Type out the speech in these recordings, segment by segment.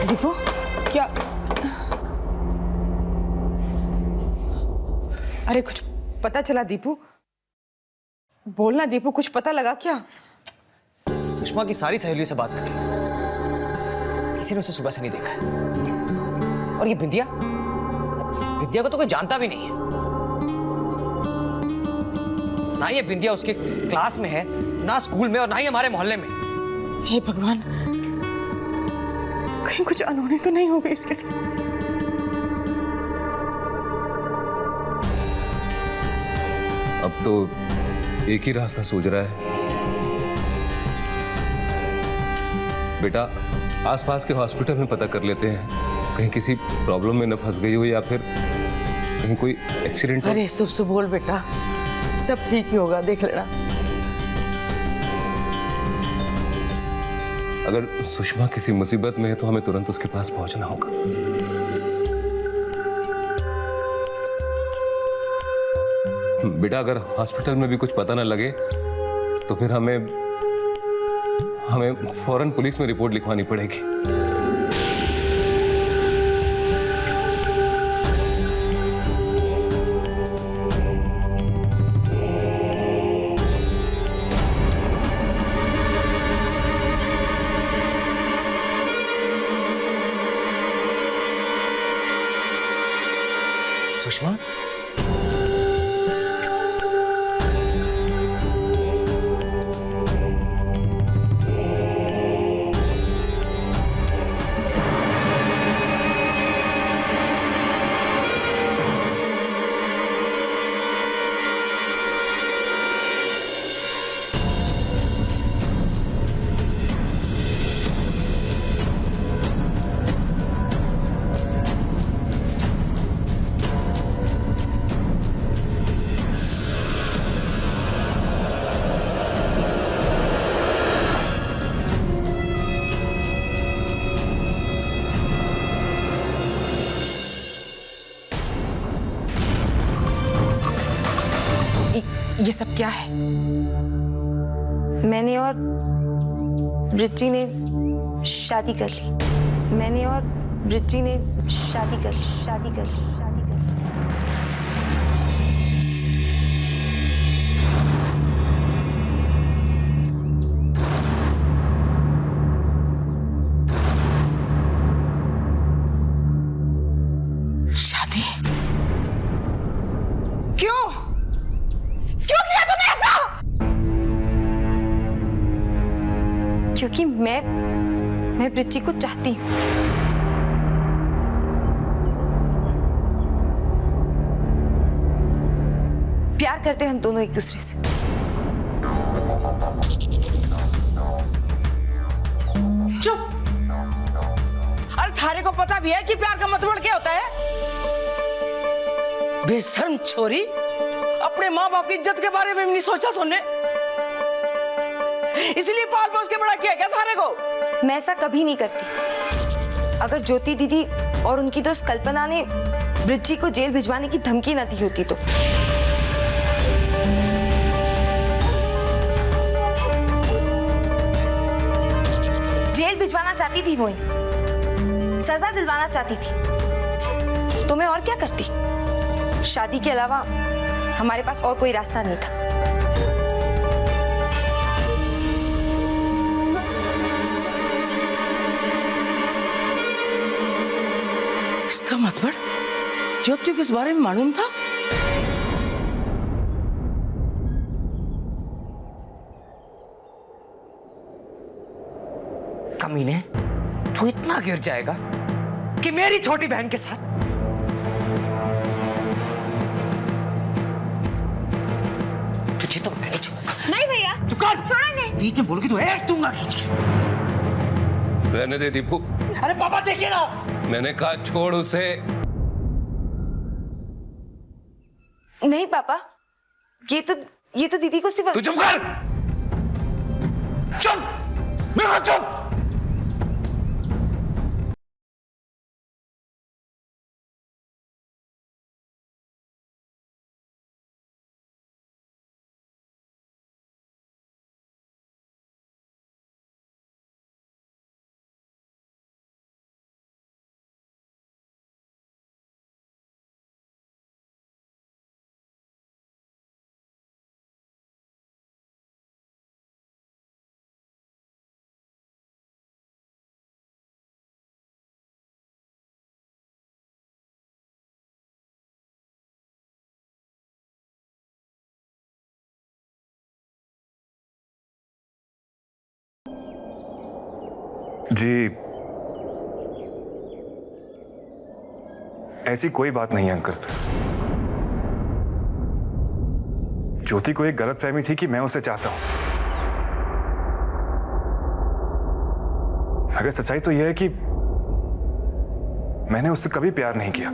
दीपू क्या? अरे कुछ पता चला दीपू? बोलना दीपू, कुछ पता लगा क्या? सुषमा की सारी सहेलियों से बात करी, किसी ने उसे सुबह से नहीं देखा है। और ये बिंदिया, बिंदिया को तो कोई जानता भी नहीं है। ना ये बिंदिया उसके क्लास में है, ना स्कूल में, और ना ही हमारे मोहल्ले में। हे भगवान, कहीं कुछ अनहोनी तो नहीं हो गई उसके साथ? अब तो एक ही रास्ता सूझ रहा है। बेटा, आसपास के हॉस्पिटल में पता कर लेते हैं, कहीं किसी प्रॉब्लम में न फंस गई हो या फिर कहीं कोई एक्सीडेंट। अरे शुभ शुभ बोल बेटा, सब ठीक ही होगा, देख लेना। अगर सुषमा किसी मुसीबत में है तो हमें तुरंत उसके पास पहुंचना होगा। बेटा, अगर हॉस्पिटल में भी कुछ पता ना लगे तो फिर हमें फौरन पुलिस में रिपोर्ट लिखवानी पड़ेगी। सुषमा, ये सब क्या है? मैंने और रिची ने शादी कर ली। मैंने और रिची ने शादी कर ली। शादी? क्यों? क्यों किया तुमने ऐसा? क्योंकि मैं रिची को चाहती हूँ। प्यार करते हैं हम दोनों एक दूसरे से। चुप! अरे थारे को पता भी है कि प्यार का मतलब क्या होता है? बेशर्म छोरी, अपने माँ बाप की इज्जत के बारे में भी नहीं सोचा तुमने? इसलिए पाल पोस के बड़ा किया क्या थारे को? मैं ऐसा कभी नहीं करती। अगर ज्योति दीदी और उनकी दोस्त कल्पना ने रिची को जेल भिजवाने की धमकी न दी होती तो। जेल भिजवाना चाहती थी वो इन्हें, सजा दिलवाना चाहती थी, तो मैं और क्या करती? शादी के अलावा हमारे पास और कोई रास्ता नहीं था। इसका मतलब ज्योति को इस बारे में मालूम था? कमीने, तू इतना गिर जाएगा कि मेरी छोटी बहन के साथ? तुझे तो मैं नहीं छोड़ूंगा। नहीं भैया, चुप कर। छोड़ेंगे। बीच में बोल के तो एक दूंगा खींच के। रहने दे दीपू। अरे पापा देखिए ना। मैंने कहा छोड़ उसे। नहीं पापा, ये तो दीदी को सिर्फ। तू चुप कर। चुप, बिल्कुल चुप। जी, ऐसी कोई बात नहीं है अंकल। ज्योति को एक गलतफहमी थी कि मैं उसे चाहता हूं। मगर सच्चाई तो यह है कि मैंने उससे कभी प्यार नहीं किया।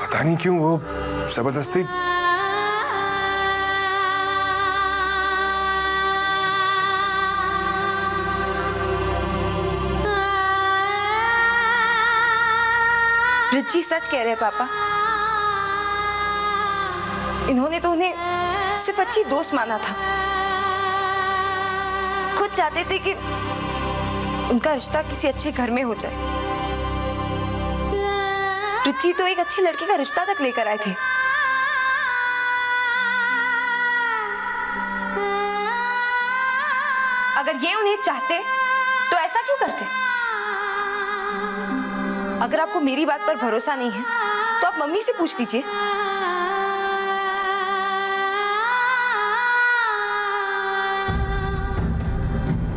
पता नहीं क्यों वो जबरदस्ती रिची सच कह रहे हैं पापा। इन्होंने तो उन्हें सिर्फ अच्छी दोस्त माना था। खुद चाहते थे कि उनका रिश्ता किसी अच्छे घर में हो जाए। रिची तो एक अच्छे लड़के का रिश्ता तक लेकर आए थे। अगर ये उन्हें चाहते तो ऐसा क्यों करते? अगर आपको मेरी बात पर भरोसा नहीं है तो आप मम्मी से पूछ लीजिए।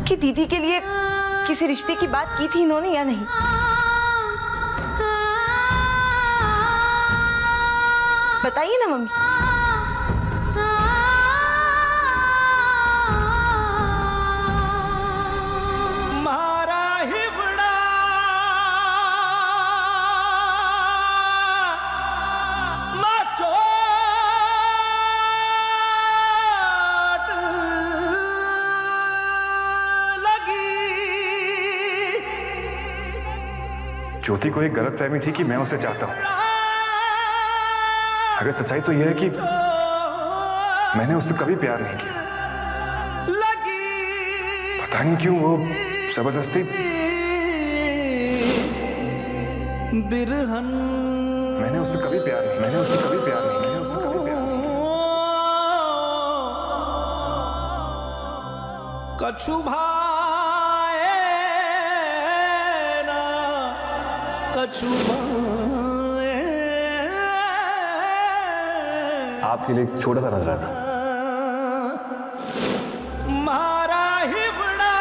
कि दीदी के लिए किसी रिश्ते की बात की थी इन्होंने या नहीं। बताइए ना मम्मी। ज्योति को एक गलतफहमी थी कि मैं उसे चाहता हूं। अगर सच्चाई तो यह है कि मैंने उससे कभी प्यार नहीं किया। पता नहीं क्यों वो जबरदस्ती मैंने उससे कभी प्यार नहीं किया। मैंने उससे कभी प्यार नहीं किया। कछु भाए ना कछु भाए। आपके लिए एक छोटा सा नजराना। मारा ही बड़ा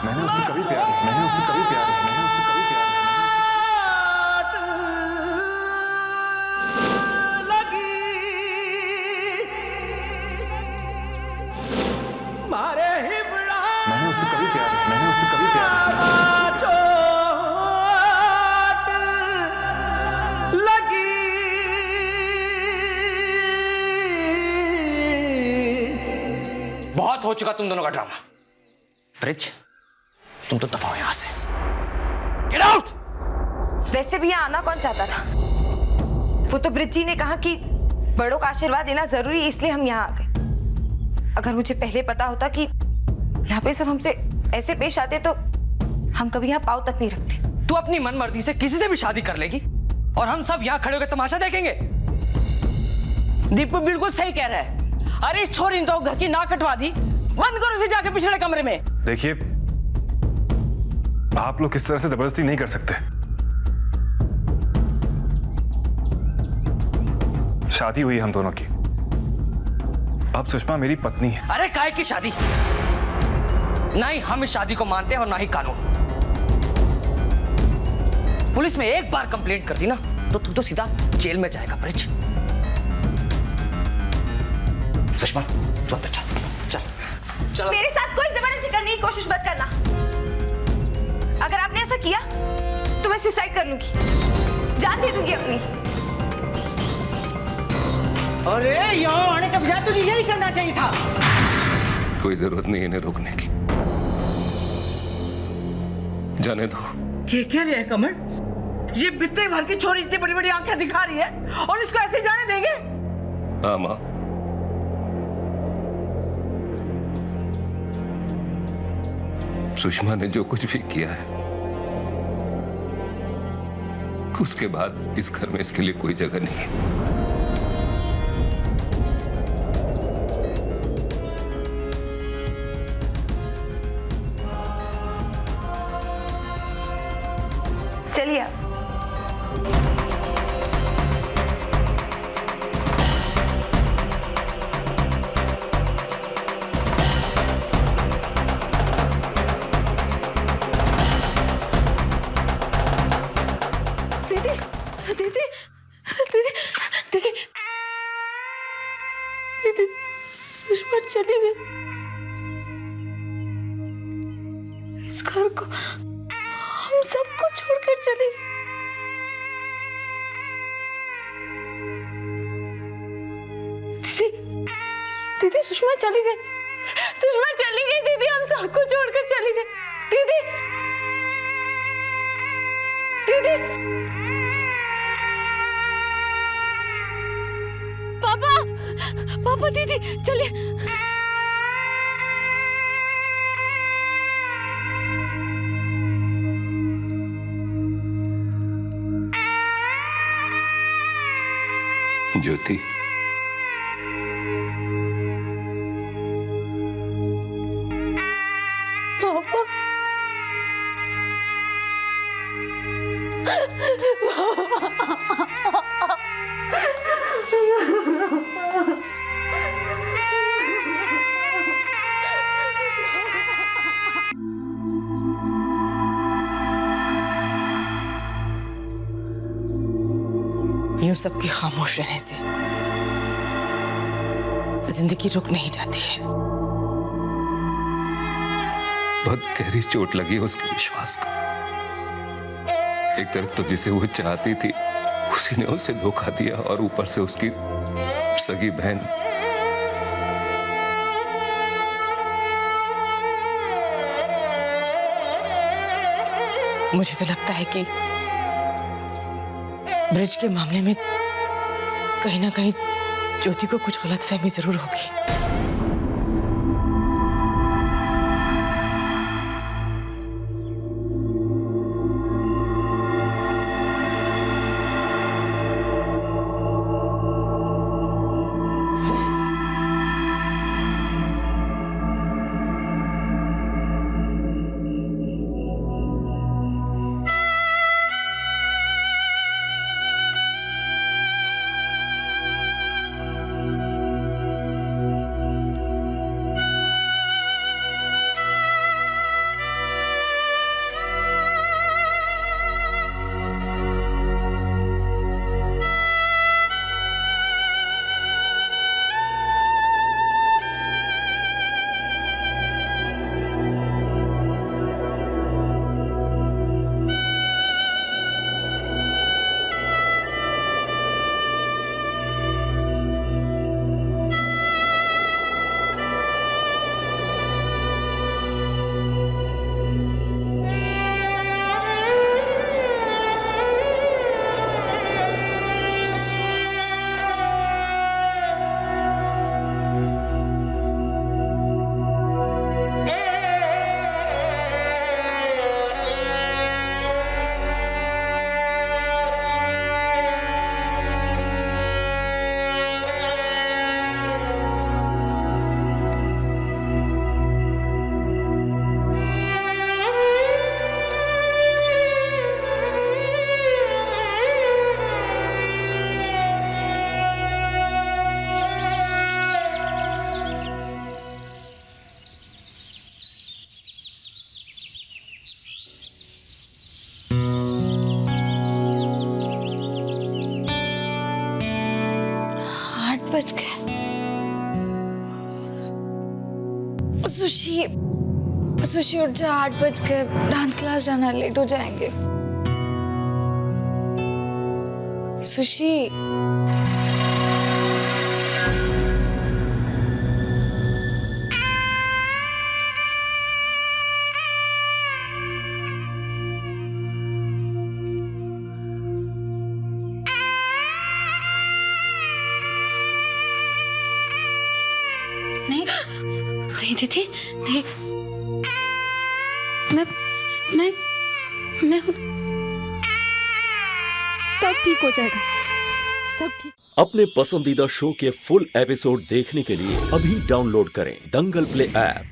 मैंने उससे कभी प्यार नहीं। मैंने उससे कभी प्यार नहीं। मैंने उससे कभी प्यार नहीं। मारे ही बड़ा मैंने उससे कभी प्यार नहीं। मैंने उससे कभी प्यार नहीं। बहुत हो चुका तुम दोनों का ड्रामा। ब्रिज, तुम तो दफा हो यहां से। Get out. वैसे भी यहाँ आना कौन चाहता था? वो तो ब्रिज जी ने कहा कि बड़ों का आशीर्वाद देना जरूरी है, इसलिए हम यहाँ आ गए। अगर मुझे पहले पता होता कि यहाँ पे सब हमसे ऐसे पेश आते तो हम कभी यहाँ पाँव तक नहीं रखते। तू अपनी मन मर्जी से किसी से भी शादी कर लेगी और हम सब यहाँ खड़े होकर तमाशा देखेंगे। दीपू बिल्कुल सही कह रहा है। अरे इस छोरी ने तो घर की नाक कटवा दी। बंद करो उसे जाके पिछले कमरे में। देखिए, आप लोग इस तरह से जबरदस्ती नहीं कर सकते। शादी हुई हम दोनों की। अब सुषमा मेरी पत्नी है। अरे काय की शादी? ना ही हम इस शादी को मानते हैं और ना ही कानून। पुलिस में एक बार कंप्लेंट कर दी ना तो तू तो सीधा जेल में जाएगा ब्रिज। सुषमा तू अंदर चल। चल मेरे साथ कोई जबरदस्ती करने की कोशिश मत करना। अगर आपने ऐसा किया तो मैं सुसाइड कर लूंगी, जान दे दूंगी अपनी। अरे यहाँ आने के बजाय तुझे यही करना चाहिए था। कोई जरूरत नहीं इन्हें रोकने की, जाने दो। ये क्या है कमल? ये बित्ते भर की छोरी इतनी बड़ी बड़ी आंखें दिखा रही है और इसको ऐसे जाने देंगे? हाँ माँ, सुषमा ने जो कुछ भी किया है उसके बाद इस घर में इसके लिए कोई जगह नहीं है। चलिए आप। दीदी दीदी दीदी दीदी दीदी सुषमा चली गई। इस घर को हम सबको छोड़कर चली गई। दीदी दीदी सुषमा चली गई। सुषमा चली गई दीदी, हम सबको छोड़कर चली गई। दीदी दीदी पापा पापा दीदी चलिए। ज्योति, पापा यूं सबके खामोश रहने से जिंदगी रुक नहीं जाती है। बहुत गहरी चोट लगी है उसके विश्वास को। एक तरफ तो जिसे वो चाहती थी उसी ने उसे धोखा दिया, और ऊपर से उसकी सगी बहन। मुझे तो लगता है कि ब्रिज के मामले में कहीं ना कहीं ज्योति को कुछ गलतफहमी जरूर होगी। बज गए। सुशी सुशी उठ जा, 8 बज गए। डांस क्लास जाना, लेट हो जाएंगे। सुशी नहीं नहीं दीदी नहीं, मैं सब ठीक हो जाएगा, सब ठीक। अपने पसंदीदा शो के फुल एपिसोड देखने के लिए अभी डाउनलोड करें दंगल प्ले ऐप।